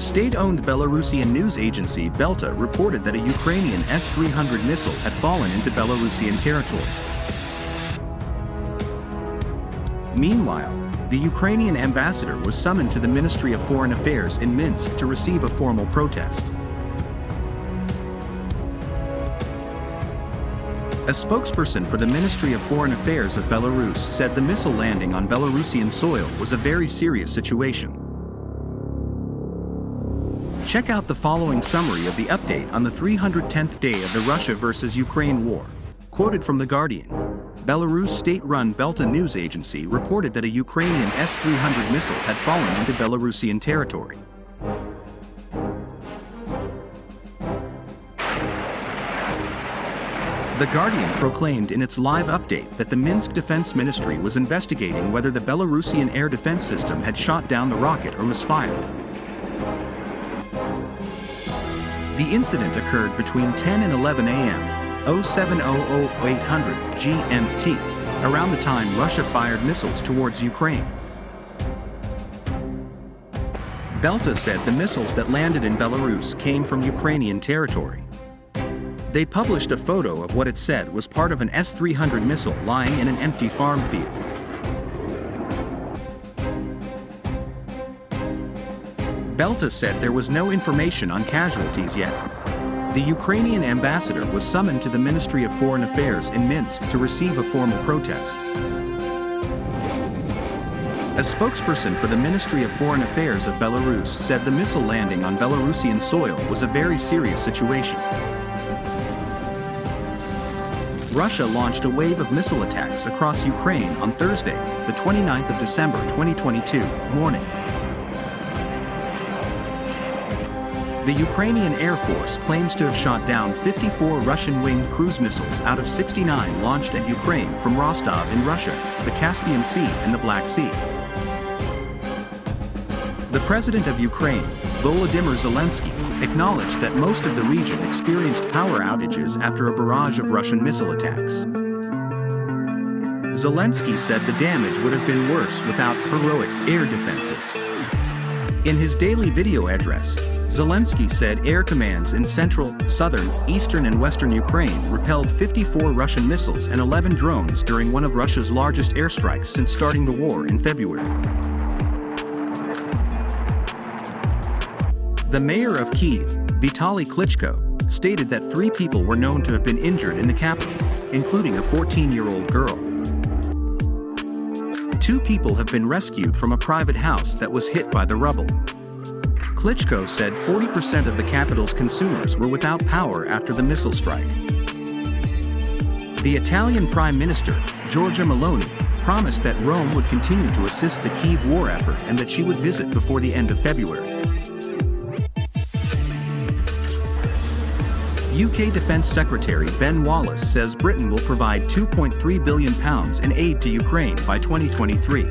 The state-owned Belarusian news agency Belta reported that a Ukrainian S-300 missile had fallen into Belarusian territory. Meanwhile, the Ukrainian ambassador was summoned to the Ministry of Foreign Affairs in Minsk to receive a formal protest. A spokesperson for the Ministry of Foreign Affairs of Belarus said the missile landing on Belarusian soil was a very serious situation. Check out the following summary of the update on the 310th day of the Russia versus Ukraine war. Quoted from The Guardian. Belarus state-run Belta news agency reported that a Ukrainian S-300 missile had fallen into Belarusian territory. The Guardian proclaimed in its live update that the Minsk Defense Ministry was investigating whether the Belarusian air defense system had shot down the rocket or misfired. The incident occurred between 10 and 11 a.m. 0700 GMT, around the time Russia fired missiles towards Ukraine. Belta said the missiles that landed in Belarus came from Ukrainian territory. They published a photo of what it said was part of an S-300 missile lying in an empty farm field. Belta said there was no information on casualties yet. The Ukrainian ambassador was summoned to the Ministry of Foreign Affairs in Minsk to receive a formal protest. A spokesperson for the Ministry of Foreign Affairs of Belarus said the missile landing on Belarusian soil was a very serious situation. Russia launched a wave of missile attacks across Ukraine on Thursday, the 29th of December 2022, morning. The Ukrainian Air Force claims to have shot down 54 Russian winged cruise missiles out of 69 launched at Ukraine from Rostov in Russia, the Caspian Sea and the Black Sea. The president of Ukraine, Volodymyr Zelensky, acknowledged that most of the region experienced power outages after a barrage of Russian missile attacks. Zelensky said the damage would have been worse without heroic air defenses. In his daily video address, Zelensky said air commands in central, southern, eastern and western Ukraine repelled 54 Russian missiles and 11 drones during one of Russia's largest airstrikes since starting the war in February. The mayor of Kyiv, Vitaly Klitschko, stated that 3 people were known to have been injured in the capital, including a 14-year-old girl. 2 people have been rescued from a private house that was hit by the rubble. Klitschko said 40% of the capital's consumers were without power after the missile strike. The Italian Prime Minister, Giorgia Meloni, promised that Rome would continue to assist the Kyiv war effort and that she would visit before the end of February. UK Defence Secretary Ben Wallace says Britain will provide £2.3 billion in aid to Ukraine by 2023.